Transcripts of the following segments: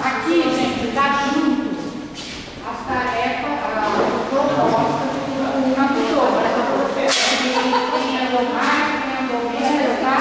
Aqui, gente, está junto as tarefas, a proposta do cantor. Quem é do mar, quem é do meio, tá?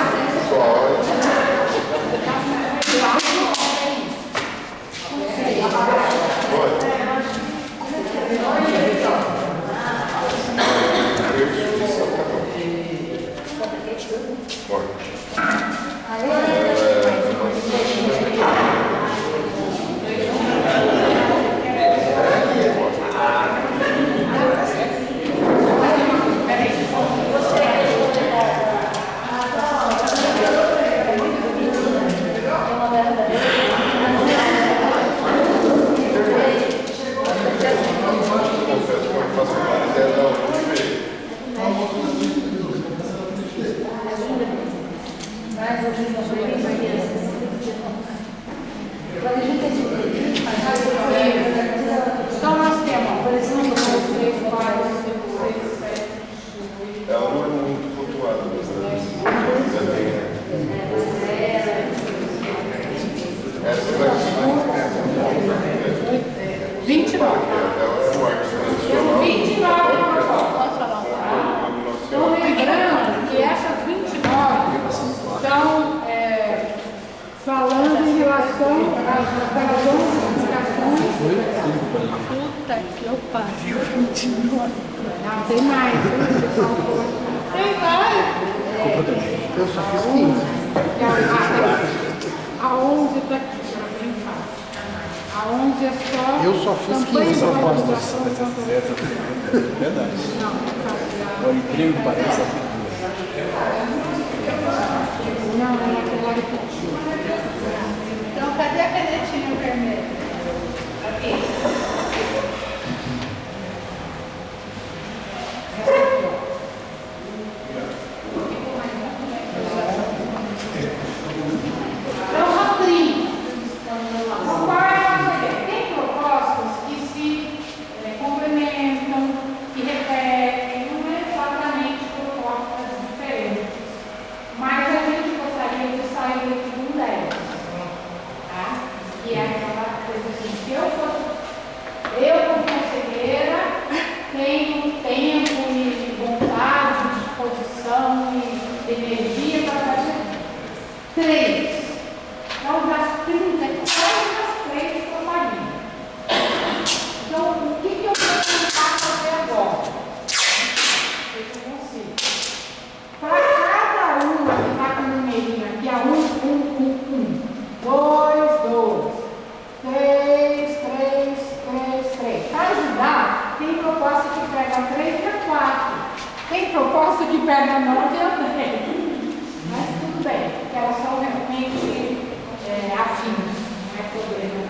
Então nós temos, por exemplo, 2, 3, 4, 5, 6, 7, 8. É um número muito flutuado, essa vai ser 29. é 29 Então, lembrando que essas 29 estão falando em relação às 11 indicações. Puta que eu pariu, continua. Não, tem mais. Tem mais. Eu só fiz 15. A 11 está aqui, para bem fácil. A 11 é só... Eu só fiz 15 propostas. Verdade. Não, O incrível que parece. não, ela pegou repetir. Então, cadê a canetinha vermelha? Aqui. Então, Rodrigo, qual é a ideia? Tem propostas que se complementam, que repetem, não é exatamente propostas diferentes, mas a gente gostaria de sair daqui com 10, tá? Que é aquela coisa assim, se eu como conselheira, tenho tempo e vontade, disposição e energia para fazer 3. Então, das 30, quais das 3 que eu faria? Então, o que eu vou tentar fazer agora? Ver se eu consigo. Para cada uma que está com o numerinho aqui, a 1, 2, 3, 3. Para ajudar, tem proposta que pega a 3 e a 4. Tem proposta que pega a 9 e a 10. Mas tudo bem, porque elas são realmente afins, não é problema.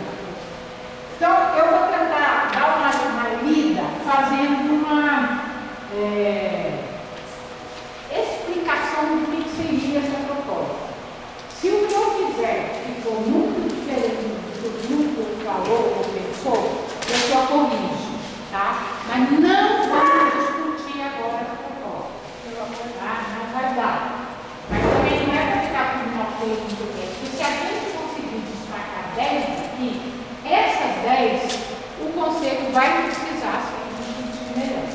Então, eu vou tentar dar uma lida fazendo uma explicação do que seria essa proposta. Se o que eu fizer ficou muito diferente do que o grupo falou ou pensou, eu só corrijo, tá? Mas não vamos discutir agora essa proposta. Tá? Não vai dar. Mas também não é para ficar tudo mal feito, porque se a gente conseguir destacar 10 aqui, essas 10, o conselho vai precisar ser discutir melhor.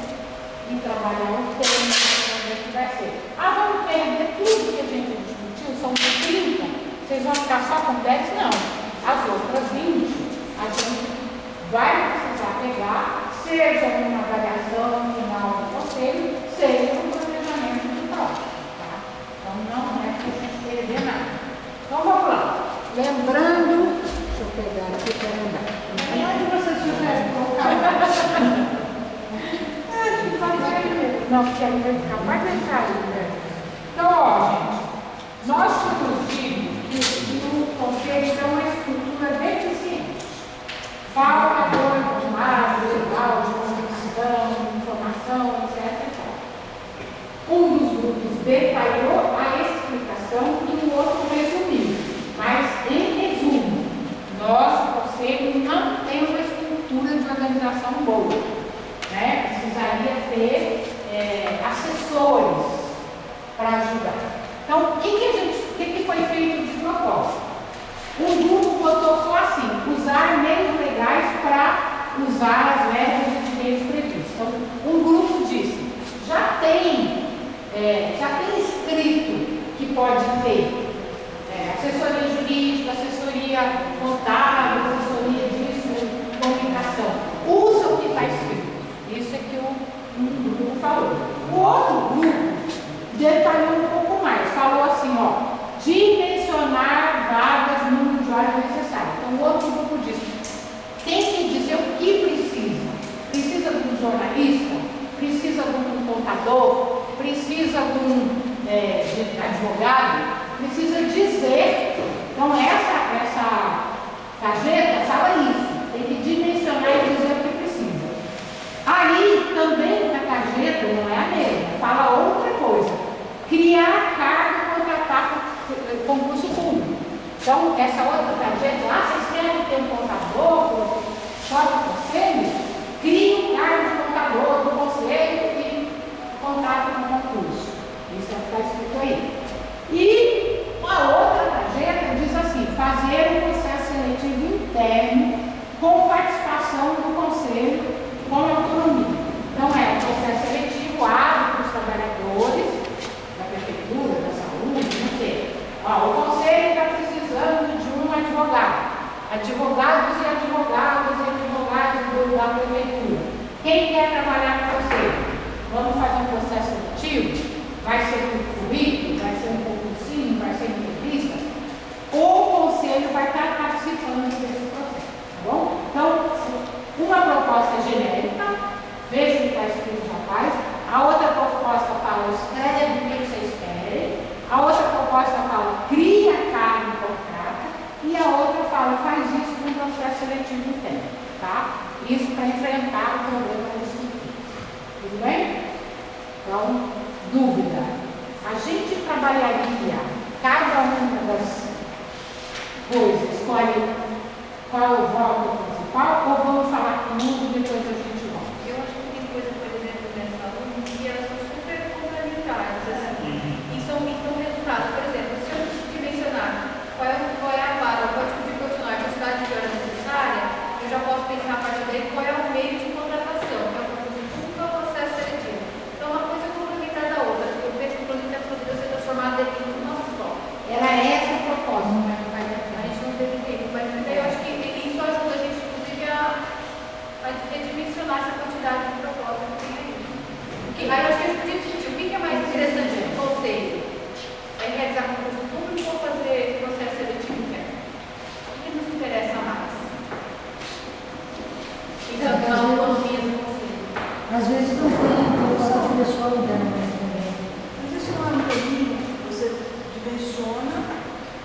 E trabalhar o tema, como é que vai ser. Vamos perder tudo que a gente discutiu, são 30, vocês vão ficar só com 10? Não. As outras 20, a gente vai precisar pegar, seja numa avaliação final do conselho, seja no planejamento de prova. Então, não é para a gente perder nada. Então, vamos lá. Lembrando, deixa eu pegar aqui para lembrar. E onde vocês tiverem colocar? Não, porque aí vai ficar mais detalhe, né? Então, ó, gente, nós tínhamos dito que o conselho é uma estrutura deficiente. Falta apoio de marcos, de comunicação, de informação, precisaria ter assessores para ajudar. Então, o que foi feito de propósito? Um grupo botou só assim, usar meios legais para usar as verbas e direitos previstos. Então, um grupo disse, já tem escrito que pode ter assessoria jurídica, assessoria contábil, assessoria disso, comunicação. Usa o que está escrito. Isso é que um grupo falou. O outro grupo detalhou um pouco mais, falou assim, dimensionar vagas, número de horas necessárias. Então, o outro grupo disse, tem que dizer o que precisa. Precisa de um jornalista, precisa de um contador, precisa de um de advogado, precisa dizer. Então, essa tarjeta fala isso, tem que dimensionar e dizer o que precisa. Aí, também na tarjeta, não é a mesma, fala outra coisa, criar cargo, contratar concurso público. Então, essa outra tarjeta, vocês querem ter um contador, só do conselho, cria um cargo de contador do conselho e contrata um concurso. Isso é o que está escrito aí. E a outra tarjeta diz assim, fazer um processo seletivo interno com participação do conselho com autonomia. Então, é um processo seletivo abre para os trabalhadores da prefeitura, da saúde, não sei. O conselho está precisando de um advogado. Advogados e advogadas da prefeitura. Quem quer trabalhar com você? Vamos fazer um processo seletivo? Vai ser um currículo? Vai ser um concursinho? Vai ser uma entrevista? O conselho vai estar participando desse processo, tá bom? Então, uma proposta genérica, veja o que está escrito já faz. A outra proposta fala, escreve o que vocês querem. A outra proposta fala, cria cargo e contrata. E a outra fala, faz isso com o processo seletivo interno, tá? Isso para enfrentar o problema desse tipo. Tudo bem? Então, dúvida. A gente trabalharia cada uma das coisas, escolhe qual é o voto principal, ou vamos falar com um e depois a gente volta? Eu acho que tem coisa, por exemplo, nessa aula que elas são super complementares, assim, e são resultados. Por exemplo, se eu dimensionar qual é a vaga, qual é o tipo de profissional, a quantidade de horas necessária, eu já posso pensar a partir daí qual é o meio de contratação, que é o concurso público ou o processo seletivo. Então, uma coisa é complementar da outra, porque eu penso que o projeto é poder ser transformado em uma só. Era essa a proposta, mas não vai dar A gente não teve tempo, mas eu acho que isso ajuda a gente, inclusive, a redimensionar essa quantidade de propostas que tem aí. Porque aí eu acho que a gente podia discutir o que é mais interessante no conceito. É realizar concurso público ou fazer processo seletivo interno? O que nos interessa mais? Então, a autonomia do conselho. Às vezes não tem falta de pessoalidade também. Mas isso não é um caminho, você dimensiona,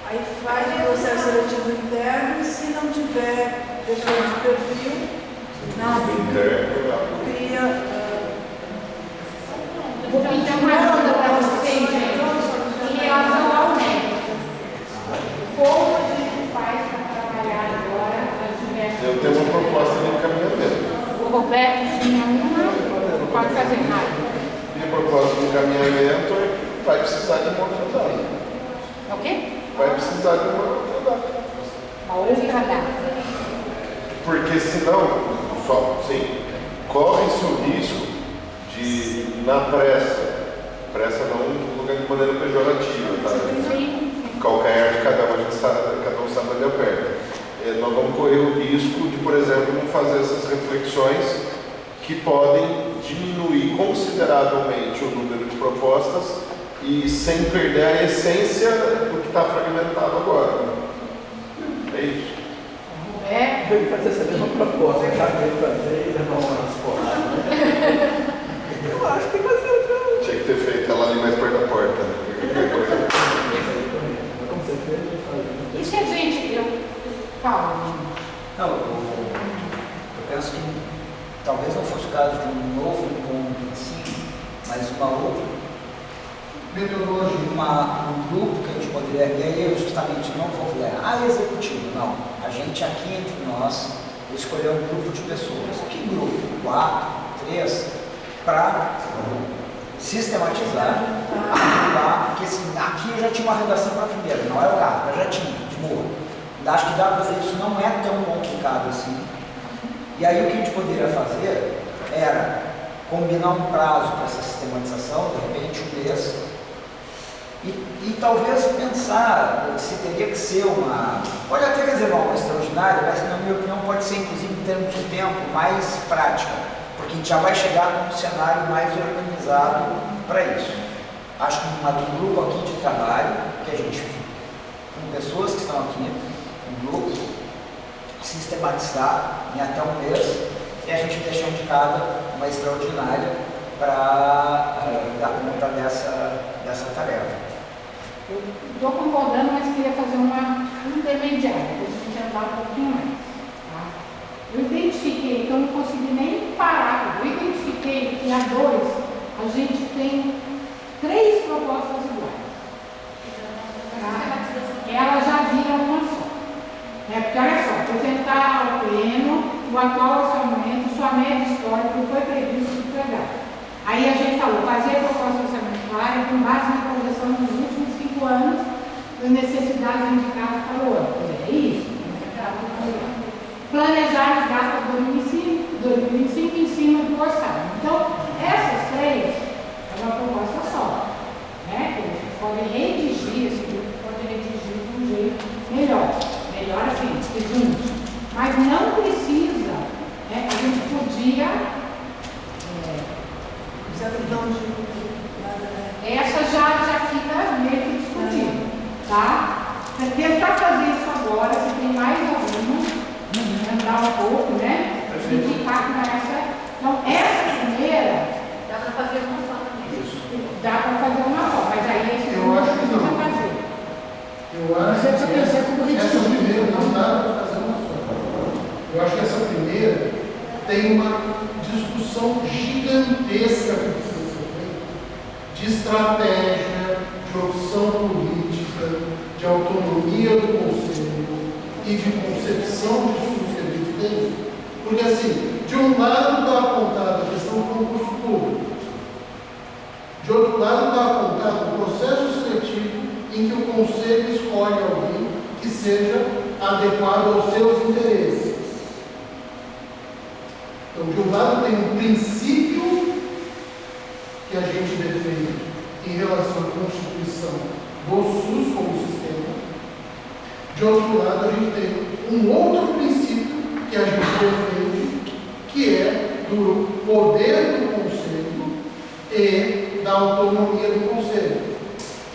aí faz o processo seletivo interno e se não tiver pessoas de perfil, cria. Vou pedir uma ajuda para vocês, gente, em relação ao médico. Como a gente faz para trabalhar agora as diversas... Eu tenho uma proposta de encaminhamento. O Roberto tinha uma, pode fazer mais. Minha proposta de encaminhamento é que vai precisar de uma outra data. É o quê? Vai precisar de uma outra data. Uma outra data. Porque senão, corre-se o risco de, na pressa não lugar de maneira pejorativa, tá? Calcanhar de cada um sabe onde aperta. Nós vamos correr o risco de, por exemplo, não fazer essas reflexões que podem diminuir consideravelmente o número de propostas e sem perder a essência do que está fragmentado agora. É isso. Eu ia fazer essa mesma proposta, já veio fazer e levar umas porradas, né? Eu acho que tem que fazer outra. Tinha que ter feito ela ali mais perto da porta. Como você fez, eu falei. E se a gente... Fala. Não, eu penso que talvez não fosse o caso de um novo encontro em si, mas uma outra metodologia, um grupo que a gente poderia, e aí eu justamente não vou falar, executivo, não. A gente aqui entre nós escolher um grupo de pessoas. Que grupo? 4, 3, para sistematizar, articular, porque assim, aqui eu já tinha uma redação para a primeira, não é o caso, mas já tinha, de boa. Acho que dá para fazer isso, não é tão complicado assim. E aí o que a gente poderia fazer era combinar um prazo para essa sistematização, de repente um mês, e talvez pensar se teria que ser pode até reservar uma extraordinária, mas na minha opinião pode ser inclusive em termos de tempo mais prática, porque a gente já vai chegar com um cenário mais organizado para isso. Acho que um grupo aqui de trabalho, que a gente, com pessoas que estão aqui, um grupo, sistematizar em até um mês, e a gente deixar indicada uma extraordinária para dar conta dessa tarefa. Eu estou concordando, mas queria fazer uma intermediária, para a gente andar um pouquinho mais. Tá? Eu identifiquei, então eu não consegui nem parar. Eu identifiquei que a 2 a gente tem 3 propostas iguais. Tá? Ela já vira uma só. Porque olha só, apresentar ao pleno o atual orçamento, sua média histórica, que foi previsto e empregado. Aí a gente falou, fazer a proposta orçamentária com base na projeção dos últimos 5 anos das necessidades indicadas para o ano. É isso. Planejar os gastos de 2025 em cima do orçamento. Então, essas 3 é uma proposta só. Né? Que a gente pode redigir, esse grupo pode redigir de um jeito melhor. Melhor assim, juntos. Mas não precisa, né? A gente podia. Essa já fica meio que discutida, tá? Tentar fazer isso agora, se tem mais alguma, andar um pouco, né? E ficar com essa. Então, essa primeira. Dá para fazer uma só também. Dá para fazer uma só, mas aí esse Eu acho que não. fazer. Eu acho que essa primeira não dá para fazer uma só. Eu acho que essa primeira tem uma discussão gigantesca que precisa ser feita de estratégia, de opção política, de autonomia do Conselho e de concepção de estudos que a gente tem. Porque assim, de um lado está apontada a questão do concurso público, de outro lado está apontado o processo seletivo em que o Conselho escolhe alguém que seja adequado aos seus interesses. Então, de um lado tem um princípio que a gente defende em relação à constituição do SUS como sistema. De outro lado, a gente tem um outro princípio que a gente defende, que é do poder do Conselho e da autonomia do Conselho.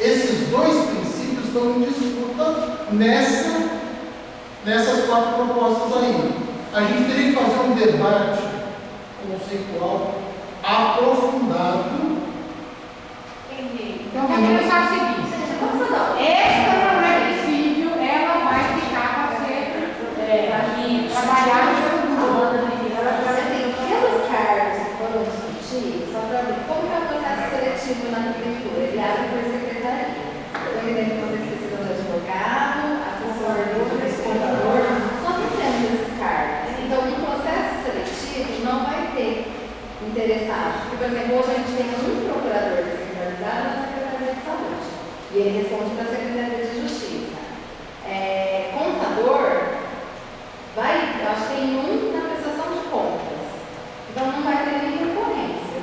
Esses 2 princípios estão em disputa nessas 4 propostas aí. A gente teria que fazer um debate conceitual aprofundado. Então, vamos pensar o seguinte: esta não é possível, ela vai ficar para ser trabalhada no mundo. Agora, assim, pelos cargos que foram discutidos, só para ver como é o processo seletivo na prefeitura, ele abre por secretaria. Eu entendo que vocês precisam de advogado, assessor do contador, só que temos esses cargos. Então, no processo seletivo, não vai ter interessados. Porque, por exemplo, hoje a gente tem um procurador descentralizado na Secretaria de Saúde. E ele responde para a Secretaria de Justiça. Contador, eu acho que tem um na prestação de contas. Então, não vai ter nem concorrência.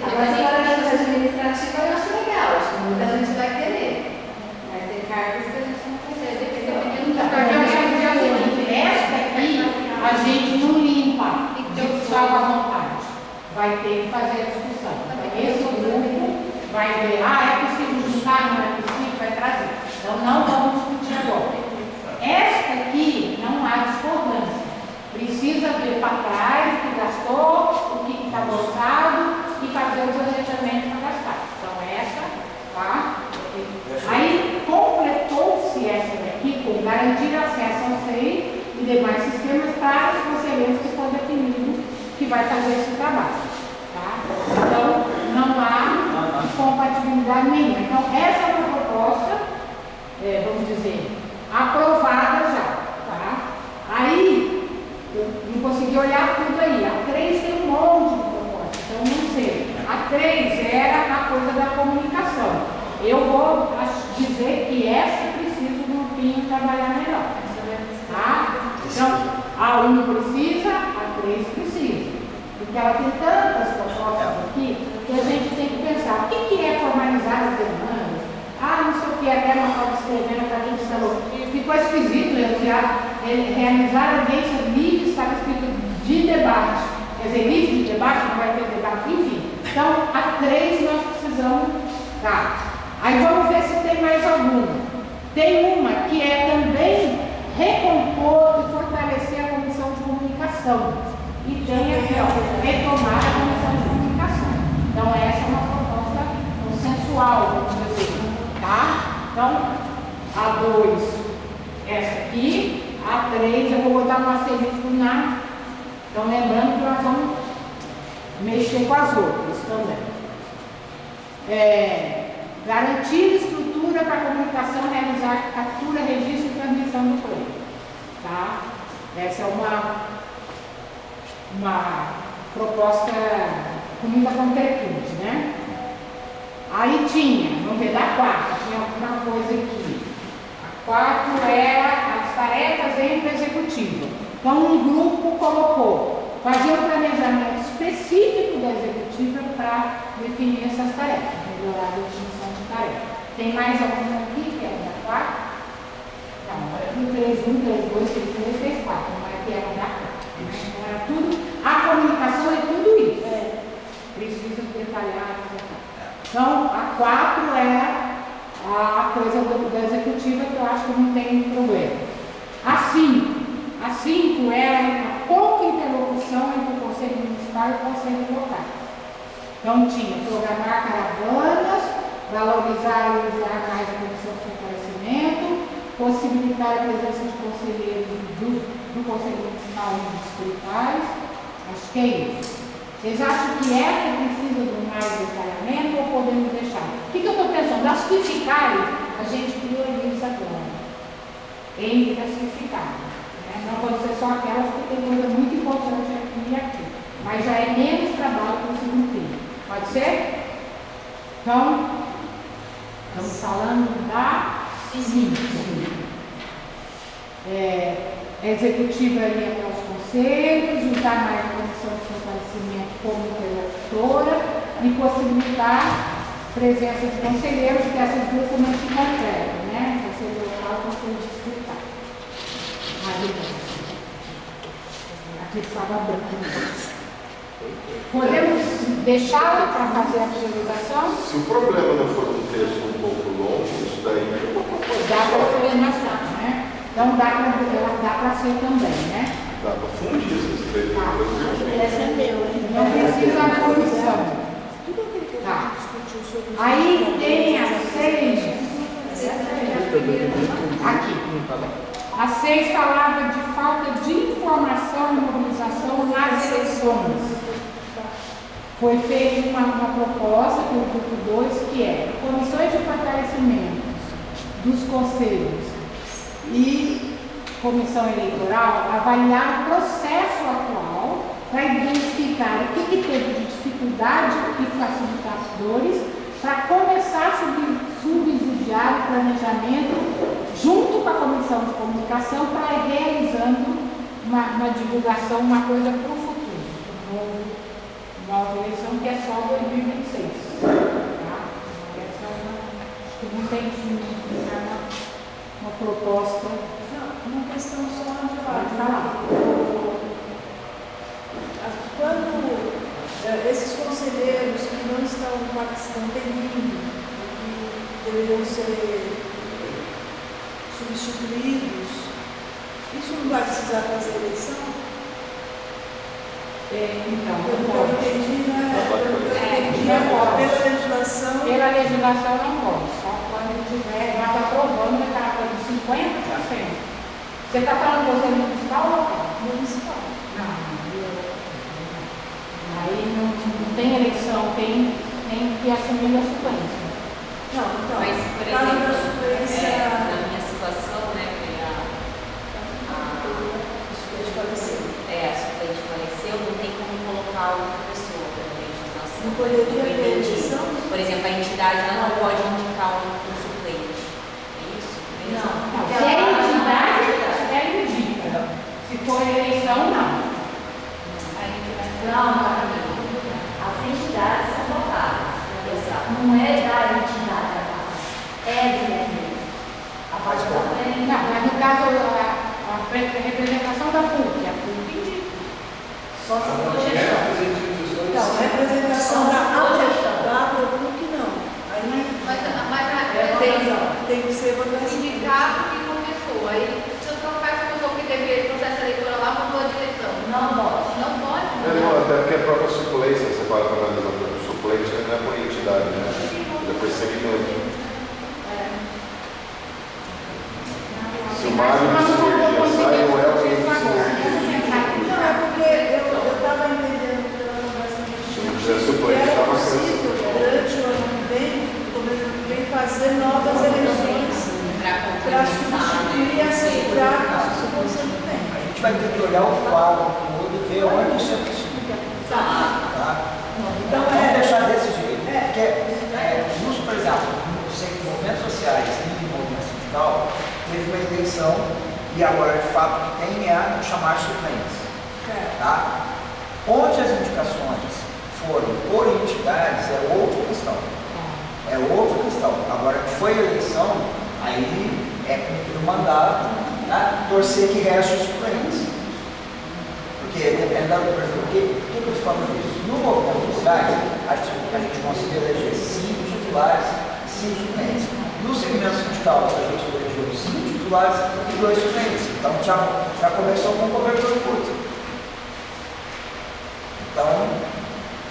Agora, se for a gente administrativa, eu acho legal. Acho que muita gente vai querer. Mas tem cargos que a gente não consegue. Esta aqui, a gente não limpa de salva à vontade. Vai ter que fazer a discussão. Esse grupo vai ver, é possível juntar, não é possível, vai trazer. Então, não vamos discutir agora. Esta aqui, não há discordância. Precisa ver para trás o que gastou, o que está bolsado e fazer o planejamento para gastar. Então, essa, tá? Aí, completou-se essa daqui com garantir acesso ao SEI e demais sistemas para os conselheiros que for definido que vai fazer esse trabalho. Tá? Então, não há incompatibilidade nenhuma. Então, essa é uma proposta, vamos dizer, aprovada já. Tá? Aí, eu não consegui olhar tudo aí. A 3 tem um monte 3 era a coisa da comunicação. Eu vou dizer que essa precisa o grupinho trabalhar melhor. Tá? Então, a 1 precisa, a 3 precisa. Porque ela tem tantas propostas aqui que a gente tem que pensar, o que é formalizar as demandas? Não sei o que, até uma foto escrevendo para a gente falou. Ficou esquisito, realizar audiências livres, estava escrito de debate. Quer dizer, livre de debate, não vai ter debate, enfim. Então, a 3 nós precisamos dar. Aí vamos ver se tem mais alguma. Tem uma que é também recompor e fortalecer a comissão de comunicação. E tem aqui, ó, retomar a comissão de comunicação. Então, essa é uma proposta consensual, vamos dizer. Tá? Então, a 2, essa aqui. A 3, eu vou botar um asterisco na. Então, lembrando que nós vamos mexer com as outras também. Garantir estrutura para a comunicação, realizar captura, registro e transmissão do pleito. Tá? Essa é uma proposta com muita concretude, né? Aí tinha, vamos ver, da 4, tinha alguma coisa aqui. A 4 era as tarefas entre a executiva. Então, um grupo colocou, fazer um planejamento específico da executiva para definir essas tarefas, melhorar a definição de tarefas. Tem mais alguma aqui que é da 4? Não, no 3, 1, 3, 2, 3, 3, 3, 4, não é que era da 4. Então, era tudo, a comunicação é tudo isso. Precisa detalhar, etc. Então, a 4 é a coisa da executiva que eu acho que não tem problema. A 5 era a pouca interlocução entre o Conselho Municipal e o Conselho Local. Então, tinha programar caravanas, valorizar e usar mais a comissão de fortalecimento, possibilitar a presença de conselheiros do Conselho Municipal e dos distritais. Acho que é isso. Vocês acham que essa precisa de mais detalhamento ou podemos deixar? O que eu estou pensando? As que ficarem, a gente prioriza agora. Entre as que ficarem. Né? Não pode ser só aquelas que tem coisa muito importante aqui e aqui. Mas já é menos trabalho para o segundo tempo. Pode ser? Então, estamos falando da 5. Executiva ali até os conselhos, usar mais a comissão de fortalecimento como interlocutora e possibilitar a presença de conselheiros, que essas duas também se completam, né? Conselho local e conselho distrital. Aqui estava branco. Podemos deixá-la para fazer a priorização? Se o problema não for um texto um pouco longo, isso daí dá para priorização, né? Então dá para ser também, né? dá para fundir esses 3 coisas. Essa é meu, hein? Não precisa a comissão. Tudo aquilo que a gente discutiu sobre os Aí tem a 6. Aqui. A 6 falava de falta de informação e mobilização nas eleições. Foi feita uma proposta pelo grupo 2, que é comissões de fortalecimento dos conselhos e comissão eleitoral avaliar o processo atual para identificar o que teve de dificuldade e facilitadores para começar a subsidiar o planejamento junto com a comissão de comunicação para ir realizando uma divulgação, uma coisa para o futuro. Nova eleição que é só 2026. Tá? Essa é acho que não tem uma proposta. Não, uma questão só de falar. Quando esses conselheiros que não estão vindo, que deveriam ser substituídos, isso não vai precisar fazer eleição? Então, eu entendi, pela legislação. Pela legislação não pode, só quando tiver, nós aprovando aquela coisa de 50%. Você está falando do Conselho Municipal ou local? Municipal. Não. Aí não tem eleição, tem que assumir a suplência. Não, então, mas, por exemplo, na minha situação, né, a suplente faleceu, não tem como colocar outra pessoa pela legislação. eleição. Não poderia ter Entendi. eleição? Por exemplo, a entidade ela não pode indicar um suplente. É isso? Não. Se é entidade, ela indica. Se for eleição, não. Não, as entidades são votadas. Não é da entidade a base. É do movimento. A base da frente. Não, mas no caso, a representação da PUC, a PUC indica. Só se for gestão. Não, a representação da PUC não. Aí tem que ser o votação. sindicato que começou. Aí, se eu trocar essa pessoa que teve processo eleitoral lá, mudou a direção. Não pode. Não pode? Não, até porque a própria suplência, você para analisar o suplente, não é por entidade, né? É por segmento. Se o Mário de Sinergia sai, o El de Sinergia. Não, é porque eu estava entendendo pela conversa que Se tinha. não quiser suplente, Era está possível, bastante. durante o ano que vem, o governo que vem fazer novas eleições para substituir essas práticas que o Conselho tem. A gente vai ter que olhar o quadro todo e ver onde isso é possível. Tá? Então Vamos é. deixar desse jeito. Porque, por exemplo, no movimentos sociais e no movimento sindical, teve uma eleição e agora, de fato, o que tem é a chamar suplentes. Tá? Onde as indicações foram por entidades é outra questão. É outra questão. Agora, que foi eleição, aí é cumprir o mandato, né? Torcer que reste os suplentes. Porque, dependendo, por exemplo, por que eu estou falando isso? No movimento social, a gente conseguiu eleger 5 titulares e 5 suplentes. No segmento sindical, a gente elegeu 5 titulares e 2 suplentes. Então, já começou com um cobertor curto. Então,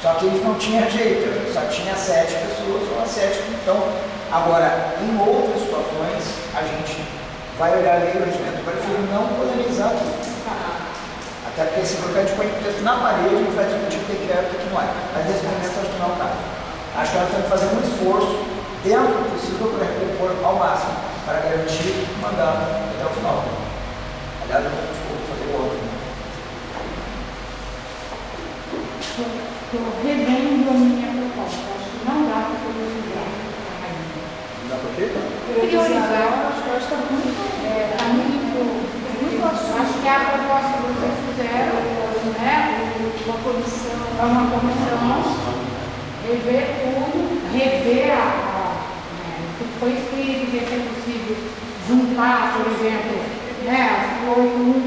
só que eles não tinham jeito, só tinha 7 pessoas, foram 7. Então, agora, em outras situações, a gente vai olhar a lei do regimento. Eu prefiro não polemizar tudo. Até porque se for a gente põe o texto na parede, a gente vai discutir o que é e o que não é. Mas nesse momento, acho que não é o caso. Acho que nós temos que fazer um esforço, dentro do possível, para recompor ao máximo, para garantir o mandato até o final. Aliás, eu vou fazer o outro. Estou revendo a minha proposta. Acho que não dá para priorizar ainda. Não dá para quê? Priorizar, acho que está muito. Acho que a proposta que vocês fizeram, né? Uma comissão, rever tudo, rever o que foi escrito, ver se é possível juntar, por exemplo, né?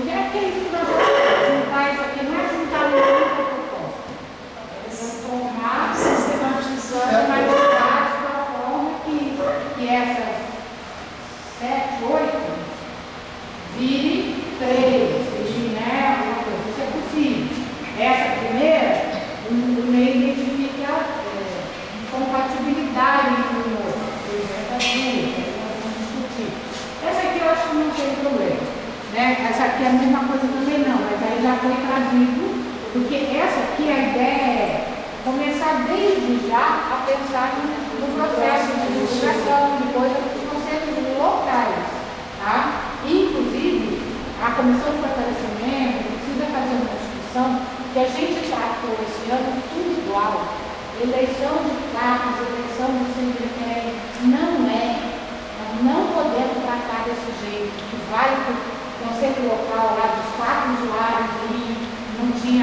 Que é aquele que nós juntar isso aqui, não é juntar nenhuma proposta. Transformar, sistematizar de uma forma que essas 7, 8 vire 3, né? Isso é possível. Essa primeira, o meio identifica incompatibilidade com o outro. Por exemplo, as duas, nós vamos discutir. Essa aqui eu acho que não tem problema. Né? Essa aqui é a mesma coisa também não, mas aí já foi trazido, porque essa aqui a ideia é começar desde já a pensar no processo de divulgação, de coisas dos conselhos locais. Tá? Inclusive, a Comissão de Fortalecimento precisa fazer uma discussão que a gente tratou esse ano tudo igual. Eleição de cargos, eleição de CNPq, não é. Nós não podemos tratar desse jeito, que vai para o Conselho Local lá dos 4 usuários e não tem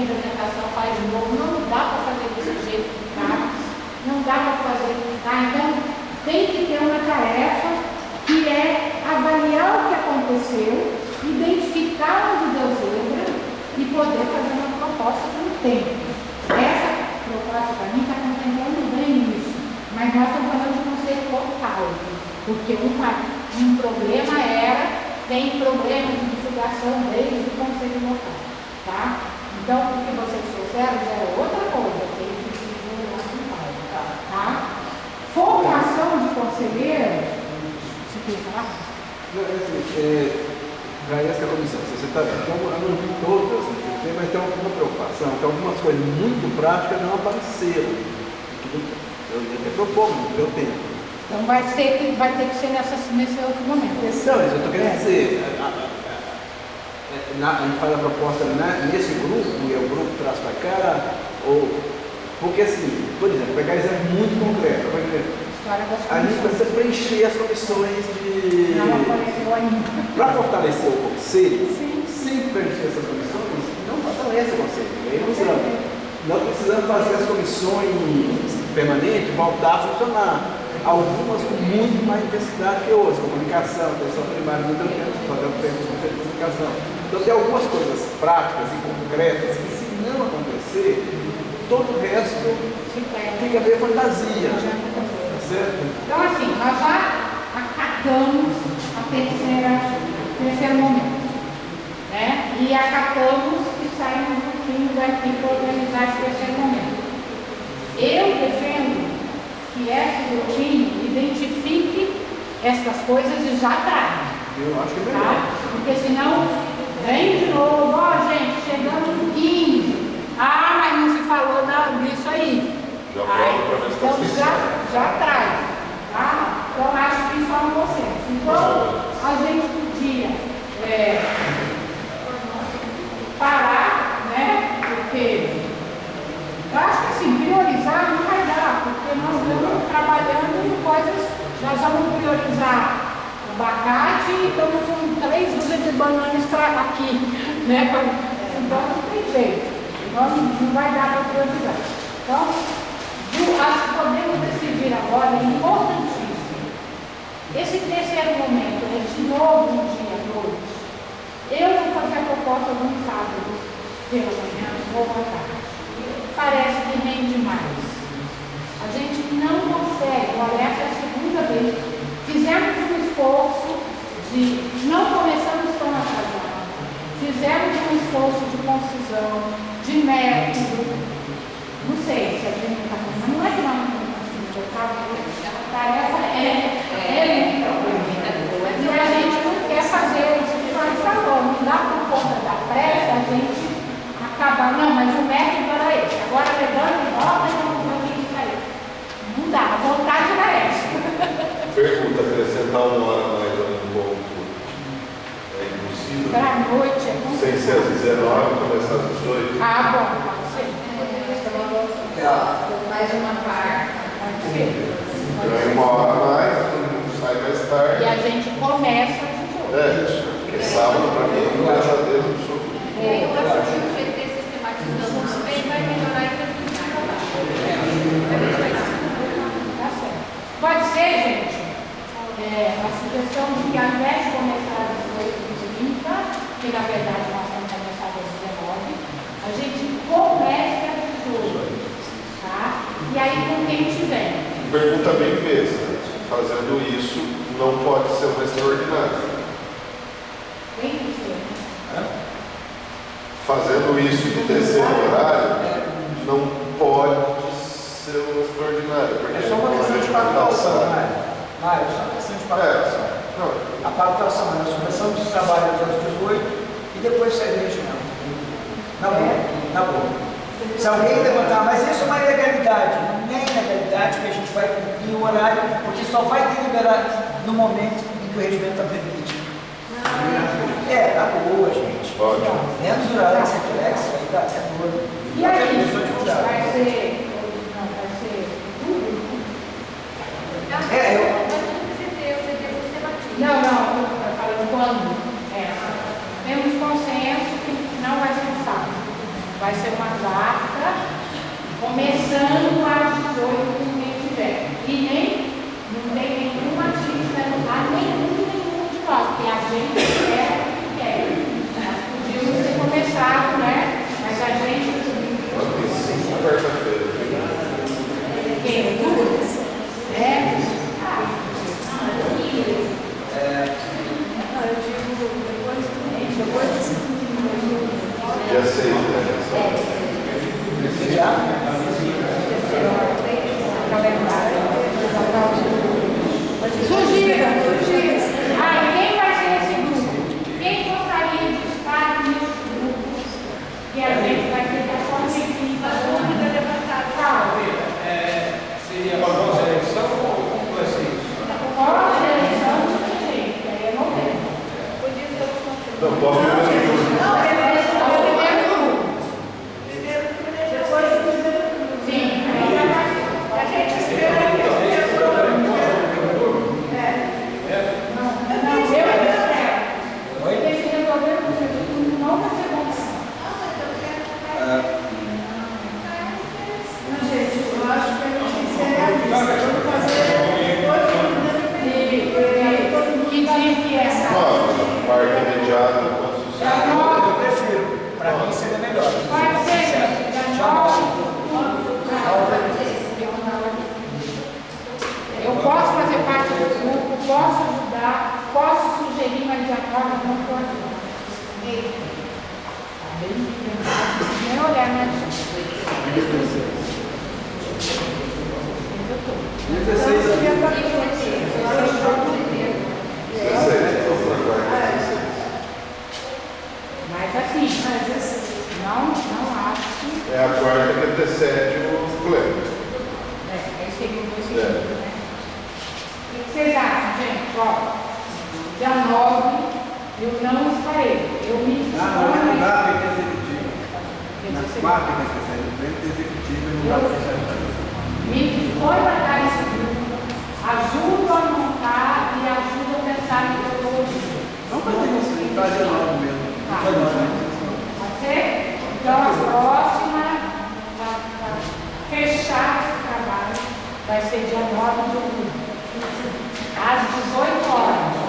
representação, faz de novo. Não dá para fazer desse jeito de cargos, não dá para fazer. Tá? Então, tem que ter uma tarefa que é avaliar o que aconteceu, identificar onde deu zebra e poder fazer uma proposta com o tempo. Essa proposta, para mim, está contemplando bem isso, mas nós estamos falando de conselho local, porque um problema tem problema de divulgação desde o conselho local. Tá? Então, o que vocês trouxeram já é outra coisa, que a gente precisa olhar com calma. Tá? Formação de conselheiro. Para essa comissão, você está vendo, então, eu não vi todas, mas tem alguma preocupação, que algumas coisas muito práticas não apareceram. Eu ia até propor, não deu tempo. Então vai ter que ser nesse outro momento. Não, mas eu estou querendo dizer, a gente faz a proposta nesse grupo, e o grupo traz para cá, ou Porque assim, por exemplo, pegar exemplo muito concreto, a gente precisa preencher as comissões de... Não apareceu ainda. Para fortalecer o conselho, sem preencher essas comissões, não fortalece o conselho. É ilusão. Nós precisamos fazer as comissões permanentes voltar a funcionar. Algumas com muito mais intensidade que outras, comunicação, atenção primária, muito tempo, fazer o tempo de comunicação. Então tem algumas coisas práticas e concretas que, se não acontecer, todo o resto fica meio fantasia. Tá certo? Então, assim, nós já acatamos o terceiro momento, né? E acatamos que saímos um pouquinho daqui para organizar esse terceiro momento. Eu defendo que essa rotina identifique essas coisas e já traga. Eu acho que é melhor. Tá? Porque senão vem de novo, ó gente, chegamos no 15. Ah, mas não se falou nada disso aí. Já então já traz. Tá? Então acho que isso é um consenso. Então a gente podia parar, né? Porque eu acho que assim, priorizar não vai dar, porque nós estamos trabalhando em coisas, nós vamos priorizar o abacate e estamos com 3 dúzias de bananas aqui, né? Então não tem jeito. Não vai dar para priorizar. Então, acho que podemos decidir agora, é importantíssimo. Esse terceiro momento é de novo um dia 2. Eu vou fazer a proposta no sábado, pela manhã, ou à tarde. Parece que rende mais. A gente não consegue, olha, essa é a segunda vez. Fizemos um esforço não começamos tão atrasados. Fizemos um esforço de concisão, de método, não sei se a gente está fazendo, não é que nós não estamos fazendo, a tarefa é muito. E a gente não quer fazer isso que nós falamos, não dá por conta da pressa, a gente acabar, não, mas o método era esse, agora levando e volta e vamos ver o que isso aí. Não dá, a vontade era essa. Pergunta, acrescentar 1 hora mais no ponto. É impossível? Para a noite é muito. Sem ser às 19, começar às 18? Ah, bom, pode ser. Mais uma parte. Pode ser. Então, 1 hora mais, todo mundo sai mais tarde. E a gente começa às 18. Porque sábado, para mim, é um verdadeiro absurdo. Eu acho que o GT sistematizando também vai melhorar e vai trabalho. Tá certo. Pode ser, gente, a sugestão de que ao invés de começar às 18h30, que na verdade nós vamos começar às 19h, a gente comece às 18h. Tá? E aí com quem tiver. Pergunta bem besta. Fazendo isso, não pode ser uma extraordinária. Tem que ser. Fazendo isso de terceiro horário, não pode ser uma extraordinária. Porque É só uma questão de pactuação, Mário, é só uma questão de pactuação. A pactuação é nós começamos os trabalhos às 18 e depois sai mesmo. Na boa. Se alguém levantar, mas isso é uma ilegalidade. Não é ilegalidade que a gente vai cumprir o horário, porque só vai deliberar no momento em que o regimento permite. Na boa, gente. Ótimo. Menos horário que você tiver, que isso aí dá até boa. E aí, vai ser. Não, vai ser tudo? Não, eu falei quando. Temos consenso que não vai ser sábado. Vai ser uma data começando às 18 com quem tiver. E não tem nenhuma crítica a nenhum de nós, porque a gente quer o que quer. Nós podíamos ter começado, né? Mas a gente. Quarta-feira. Quem? Duas? Eu digo depois desse Dia 6, né? Sugira. Quem vai ser esse grupo? Quem gostaria de estar nesse grupo? Que a gente vai ter que achar um tempinho para todo mundo levantar. Seria para nós a eleição ou como vai ser isso? Pós eleição, não tem jeito, que aí é novembro. Podia ser o conselho. Não, posso ver. Sim. olha, não pode. Tá bem pequeno. Nem olhar, né? 16 Mas assim, não acho. É a quarta que antecede o pleno. É segundo, né? O que vocês acham, gente? Ó, dia 9, eu não estarei. Eu me não dá para ter executivo. Na quarta que antecede o pleno, tem executivo e não dá para fechar. Me dispõe para dar esse grupo, ajuda a montar e ajuda a pensar em metodologia. Não vai ter isso, está dia 9 mesmo. Tá. Pode ser? Então, a próxima, para fechar esse trabalho, vai ser dia 9 de outubro, às 18 horas.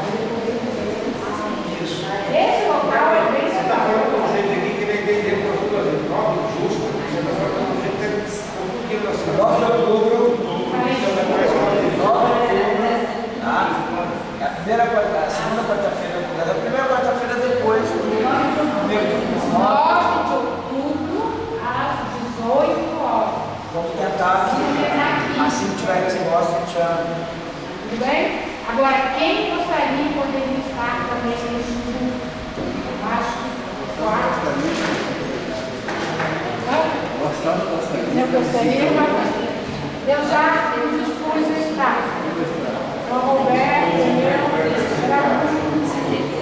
Esse local é bem Você está falando de um jeito aqui que ele entendeu para as duas vezes. 9 justo, você está falando de um jeito que é confundido assim. 9 de outubro, é a primeira quarta, a segunda quarta-feira, a primeira quarta-feira depois do primeiro turno. 9 de outubro, às 18 horas. Vamos tentar aqui, assim que tiver resposta, a gente já... Tudo bem? Agora, quem gostaria poderia estar também nesse grupo? Eu acho que eu gostaria, mas eu já dispus o estado. Então, Roberto, eu, era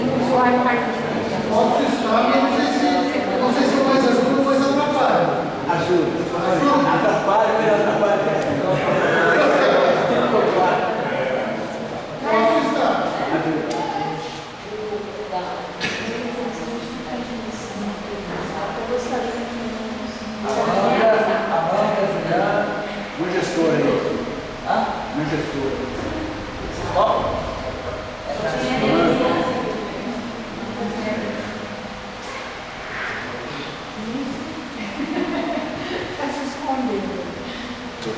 um usuário participante. Posso estar, mas não sei se mais ajuda ou mais atrapalha. Ajuda. Atrapalha, mas atrapalha. Posso estar. Amanda, Juliana. Uma gestora aí. Hã? Uma gestora. Vocês topam? Está se escondendo.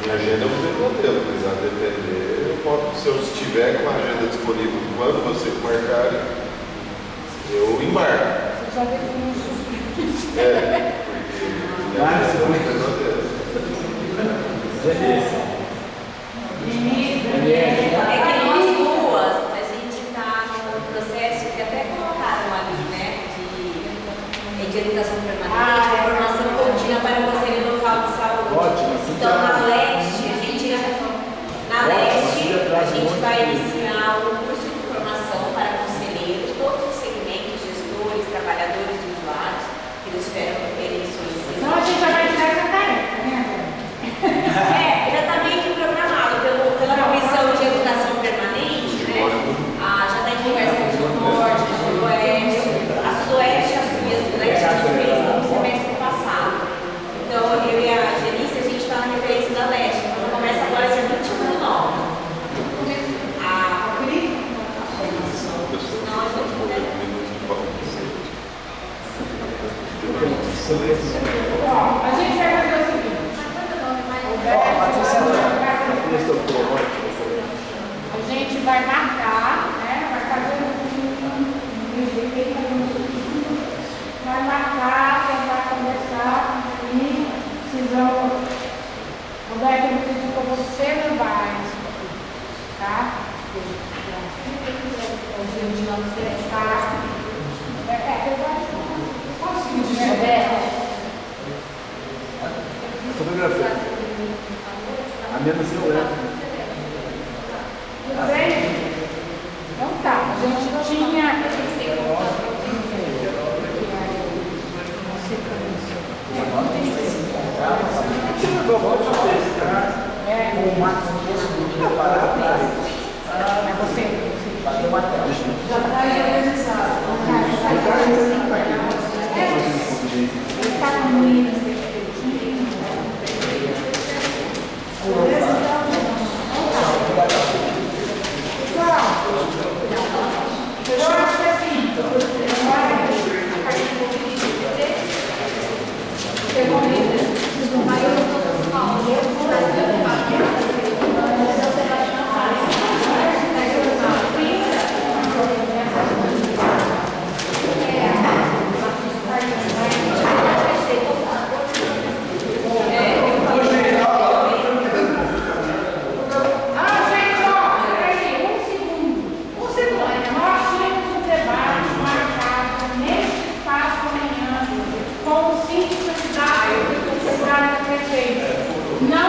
Minha agenda é um modelo, mas a depender, eu posso, se eu estiver com a agenda disponível quando vocês marcarem, eu embarco. Você já definiu isso. É, porque minha agenda é um modelo. É que nós duas, a gente está no processo que até colocaram ali, né? De educação permanente, formação contínua para o Conselho Local de Saúde. Ótimo, assim Então, já- na leste, a gente vai iniciar um curso de formação para conselheiros, todos os segmentos, gestores, trabalhadores e usuários, que eles tiveram interesse em Então, a gente já vai tirar essa tarefa, né? já está meio que programado pela Comissão de Educação Permanente, né? Já está em conversa com o Norte, com o Sudoeste. A Sudoeste assumiu as leis que a gente fez no semestre passado. Então, eu e a Genice, a gente está na referência da Leste. Então, começa agora dia 21 do 9. Ó, a gente vai fazer o seguinte. A gente vai marcar, né? Vai fazer vai marcar, tentar conversar e precisam. Roberto, eu vou pedir para você levar isso, tá? A gente não se está. Eu acho que consigo, né? Fotografia. A minha segurança. Tudo bem? Então tá, a gente tinha. Com uma possibilidade de parar para Você bater uma tela. Já está organizado. Ele está com muito. Eu acho que assim, Não